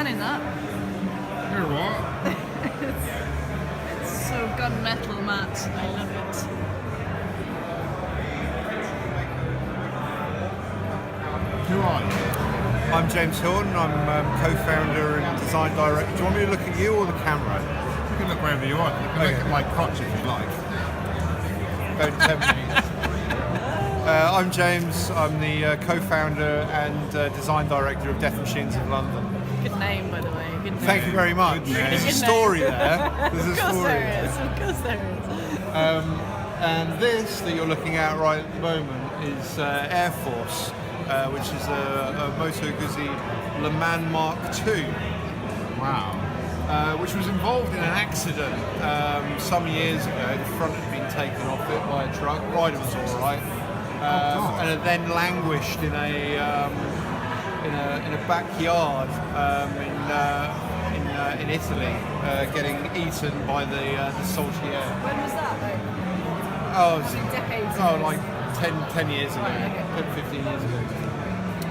selling that. You're what? It's so gunmetal, Matt. I love it. Who are you? I'm James Horton, I'm co-founder and design director. Do you want me to look at you or the camera? You can look wherever you want. You can look at my crotch if you like. Go 10 minutes. I'm James, I'm the co-founder and design director of Death Machines of London. Good name, by the way. Good name. Thank you very much. There's a story there. There's a story there. Of course there is. And this that you're looking at right at the moment is Air Force, which is a Moto Guzzi Le Mans Mark II. Wow. Which was involved in an accident some years ago. The front had been taken off it by a truck. Rider was all right, and it then languished in a backyard in Italy, getting eaten by the salty air. When was that? Decades ago. Like 10 years ago, Right, okay. 10, 15 years ago.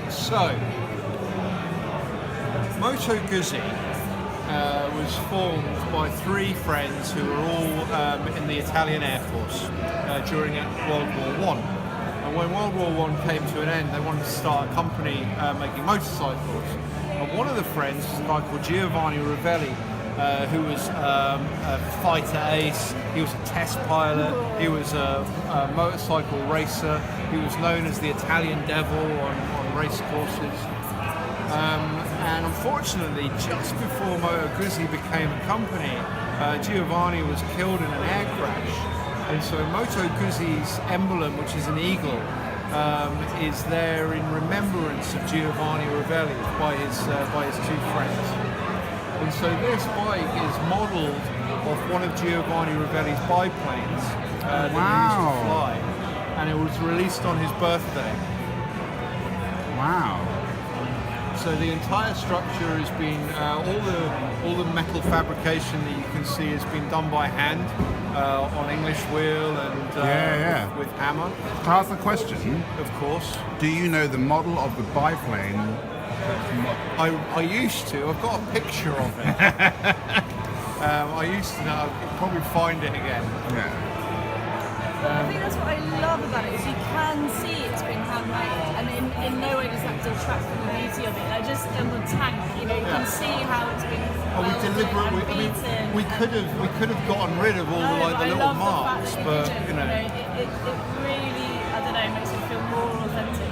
So, Moto Guzzi was formed by three friends who were all in the Italian Air Force during World War I. And when World War I came to an end, they wanted to start a company making motorcycles. And one of the friends was a guy called Giovanni Ravelli, who was a fighter ace. He was a test pilot. He was a motorcycle racer. He was known as the Italian Devil on race courses. And unfortunately, just before Moto Guzzi became a company, Giovanni was killed in an air crash. And so Moto Guzzi's emblem, which is an eagle, is there in remembrance of Giovanni Ravelli by his two friends. And so this bike is modelled off one of Giovanni Ravelli's biplanes that he used to fly, and it was released on his birthday. Wow. So the entire structure has been, all the metal fabrication that you can see has been done by hand on English wheel and with hammer. To ask the question, Of course. do you know the model of the biplane? I used to. I've got a picture of it. I used to know. I'll probably find it again. Yeah. I think that's what I love about it, is you can see it's been handmade, and in no way does that detract from the beauty of it. Like just in the tank, you can see how it's been beaten. We could have gotten rid of all the little marks, but it really, I don't know, makes it feel more authentic.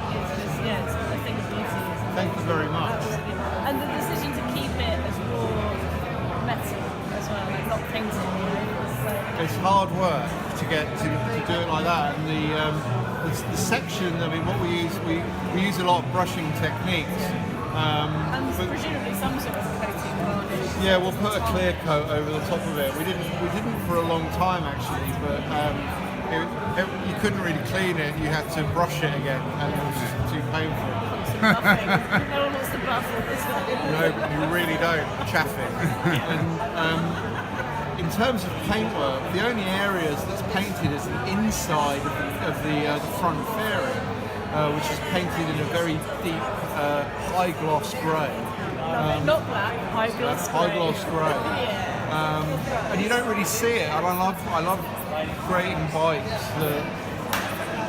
It's a thing of beauty. Thank you very much. Absolutely. And the decision to keep it as raw metal as well, like not painted. It's hard work to get to do it like that, and the section. I mean, what we use a lot of brushing techniques. And presumably some sort of coating varnish. Yeah, we'll put a clear coat over the top of it. We didn't for a long time actually, but you couldn't really clean it. You had to brush it again, and it was just too painful. No one wants to buff with this one. No, you really don't. Chaffing. And in terms of paintwork, the only areas that's painted is the inside of the front fairing, which is painted in a very deep high gloss grey. Not black, high gloss grey. High gloss grey. Yeah. And you don't really see it. And I love creating bikes that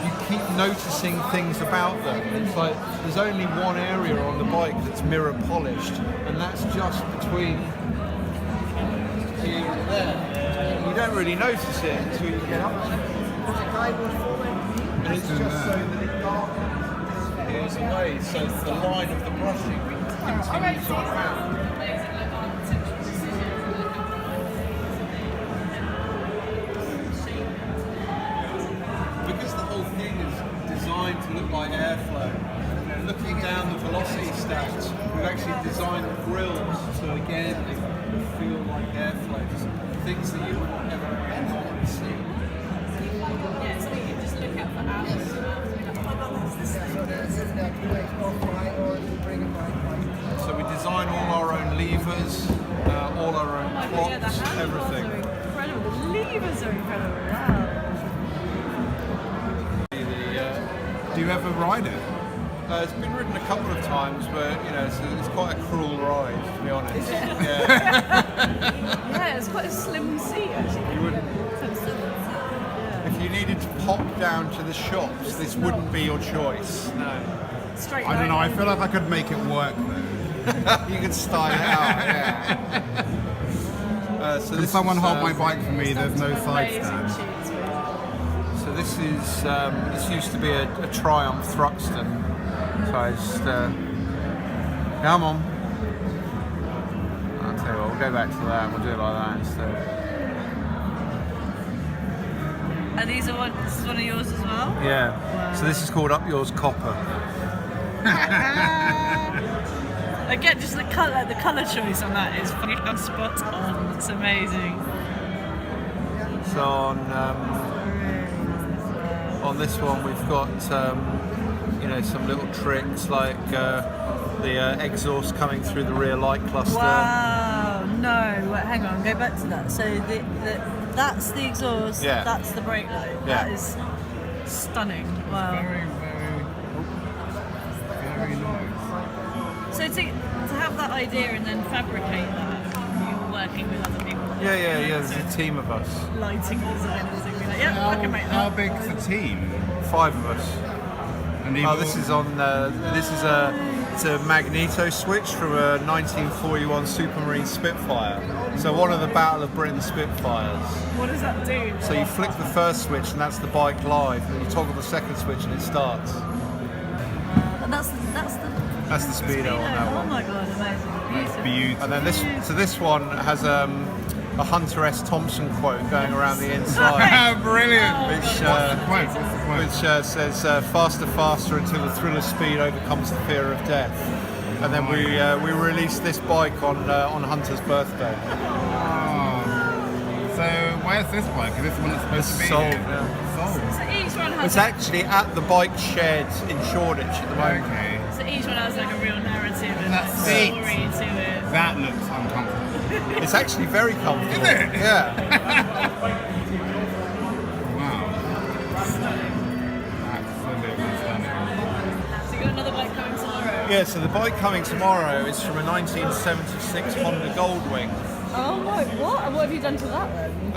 you keep noticing things about them. It's like there's only one area on the bike that's mirror polished, and that's just between here and there. You don't really notice it until you get up to it. And it's just so that it darkens here's away, so the line of the brushing continues around. Because the whole thing is designed to look like airflow. And looking down the velocity stats, we've actually designed the grills so again they feel like airflow, just things that you would never normally see. Yeah, so you can just look out for hours. So we design all our own levers, all our own clocks, everything. Incredible. The levers are incredible. Wow. Do you ever ride it? It's been ridden a couple of times, but it's quite a cruel ride, to be honest. Yeah. Yeah, it's quite a slim seat actually. You wouldn't. If you needed to pop down to the shops, this wouldn't be your choice. No. Straight I don't know, I feel like I could make it work though. You could style it out, yeah. Can someone hold my bike for me? There's no side stand. So this is this used to be a Triumph Thruxton. So I just come on. I'll tell you what, we'll go back to that and we'll do it like that instead. And this is one of yours as well? Yeah. Wow. So this is called Up Yours Copper. Again, just the colour choice on that is fucking spot on. It's amazing. So on this one we've got some little tricks like the exhaust coming through the rear light cluster. Wow! No, wait, hang on, go back to that. So that's the exhaust. Yeah. That's the brake light. Yeah. That is stunning. Wow. Very nice. So to have that idea and then fabricate that, you're working with other people. Yeah. There's a team of us. Lighting designers and be like, yeah, I can make How that. big's the team? 5 of us. And This is a magneto switch from a 1941 Supermarine Spitfire. So one of the Battle of Britain Spitfires. What does that do? So you flick the first switch and that's the bike live, and you toggle the second switch and it starts. And that's the Speedo on that Oh one. my god, amazing. beautiful. And then this one has a Hunter S. Thompson quote going around the inside. Brilliant. Which says, faster, faster until the thrill of speed overcomes the fear of death. And then we released this bike on Hunter's birthday. So where's this bike? Is this one that's supposed to be Sold, here? yeah. Sold. So each one has It's actually at the bike shed in Shoreditch at the moment. Okay. so each one has like a real narrative and That a seat. story to it. That looks uncomfortable. It's actually very comfortable. Is it? Yeah. Wow. Absolutely stunning. So you got another bike coming tomorrow? Yeah, so the bike coming tomorrow is from a 1976 Honda Goldwing. Oh my, what? And what have you done to that then?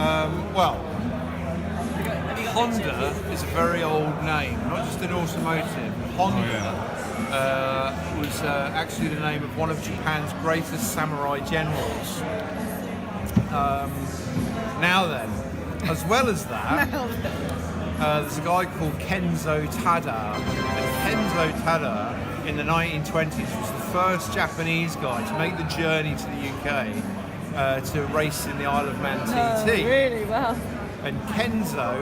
Well, Have you got Honda is a very old name, not just in automotive. Honda was actually the name of one of Japan's greatest samurai generals. Now then, as well as that, there's a guy called Kenzo Tada. And Kenzo Tada in the 1920s was the first Japanese guy to make the journey to the UK to race in the Isle of Man TT. Really? Wow. And Kenzo,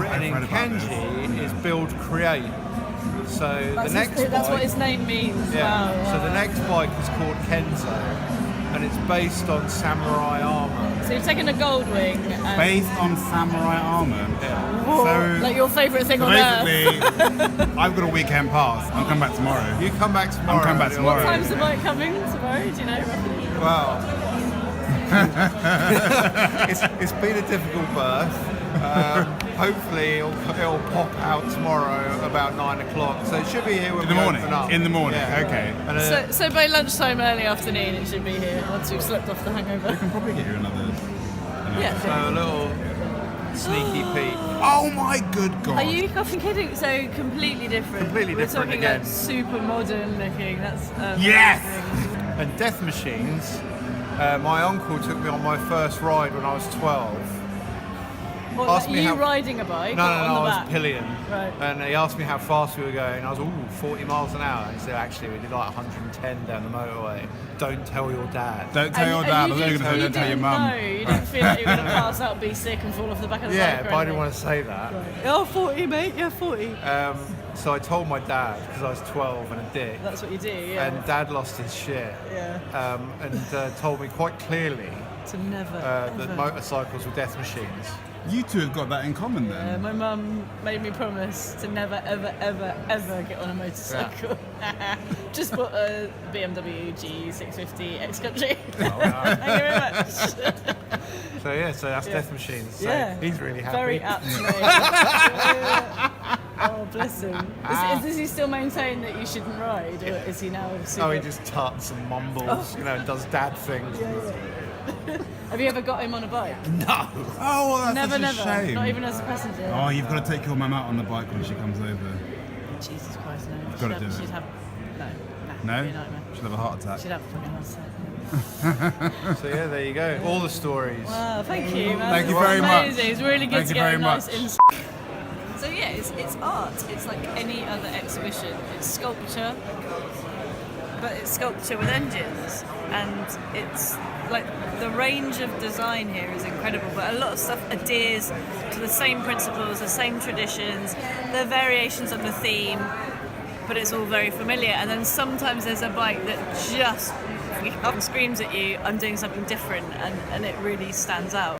written in I've read about kanji, is build create. So That's what his name means. yeah. Wow. So the next bike is called Kenzo, and it's based on samurai armor. So you've taken a Goldwing and Based on samurai armor. Yeah. So like your favourite thing on earth. basically, I've got a weekend pass. I'll come back tomorrow. You come back tomorrow. I'm coming back tomorrow. What time's the bike coming tomorrow? Do you know roughly? Well, it's been a difficult birth. Hopefully it'll pop out tomorrow about 9 o'clock. So it should be here when In the we morning? open up. In the morning, Yeah. okay. And, So by lunchtime, early afternoon, it should be here once we've slept off the We hangover. can probably get you another. Yeah. so a little sneaky peek. Oh my good god. Are you fucking kidding? So completely different. Completely different We're talking again. like super modern looking. That's Yes! amazing. And Death Machines, my uncle took me on my first ride when I was 12. What, Ask like me you how- riding a bike? No, or no, on no, the I was back? pillion. Right. And he asked me how fast we were going. I was, 40 miles an hour. And he said, actually, we did like 110 down the motorway. Don't tell your dad. Don't tell your dad. I was going to say don't tell your mum. No, you didn't feel like you were going to pass out, be sick, and fall off the back of the Yeah, bike. but I didn't want to say that. Oh, 40, mate. Yeah, 40. So I told my dad, because I was 12 and a dick. That's what you do. Yeah. And Dad lost his shit. Yeah. And told me quite clearly To never. that ever. motorcycles were death machines. You two have got that in common then. My mum made me promise to never, ever, ever, ever get on a motorcycle. Just bought a BMW G650 X Country. Thank you very much. So that's death machines. So Yeah. he's really happy. Very apt. Oh, bless him. Does he still maintain that you shouldn't ride, or is he now super... Oh, he just tuts and mumbles, and does dad things. Yeah. Have you ever got him on a bike? No. Oh, well, that's Never, such a shame. Not even as a passenger. Oh, you've got to take your mum out on the bike when she comes over. Jesus Christ, no. You've got to do it. She'd have... No? It'd be a nightmare. She'll have a heart attack. She'd have a fucking heart attack. So yeah, there you go. All the stories. Wow, thank you, man. Thank you very much. Amazing. It's really good Thank to you get very a nice much. insight. So yeah, it's art. It's like any other exhibition. It's sculpture, but it's sculpture with engines, and it's like the range of design here is incredible. But a lot of stuff adheres to the same principles, the same traditions, the variations on the theme, but it's all very familiar. And then sometimes there's a bike that just screams at you, I'm doing something different, and it really stands out.